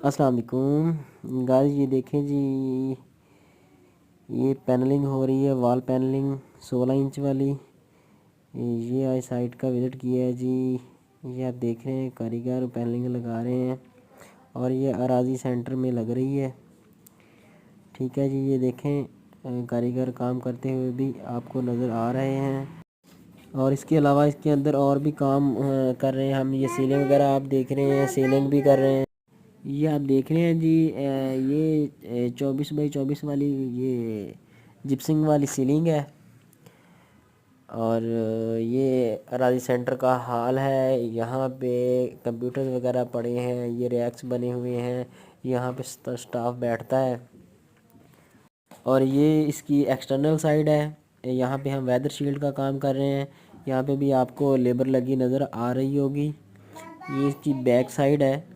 अस्सलाम वालेकुम गाइस, ये देखें जी, ये पैनलिंग हो रही है, वॉल पैनलिंग 16 इंच वाली। ये आज साइट का विज़िट किया है जी। ये आप देख रहे हैं कारीगर पैनलिंग लगा रहे हैं और ये अराजी सेंटर में लग रही है। ठीक है जी, ये देखें कारीगर काम करते हुए भी आपको नज़र आ रहे हैं। और इसके अलावा इसके अंदर और भी काम कर रहे हैं हम। ये सीलिंग वगैरह आप देख रहे हैं, सीलिंग भी कर रहे हैं। ये आप देख रहे हैं जी, ये 24 बाई 24 वाली ये जिप्सिंग वाली सीलिंग है। और ये अराजी सेंटर का हाल है। यहाँ पे कंप्यूटर वगैरह पड़े हैं, ये रैक्स बने हुए हैं, यहाँ पे स्टाफ बैठता है। और ये इसकी एक्सटर्नल साइड है। यहाँ पे हम वेदर शील्ड का काम कर रहे हैं। यहाँ पे भी आपको लेबर लगी नज़र आ रही होगी। ये इसकी बैक साइड है।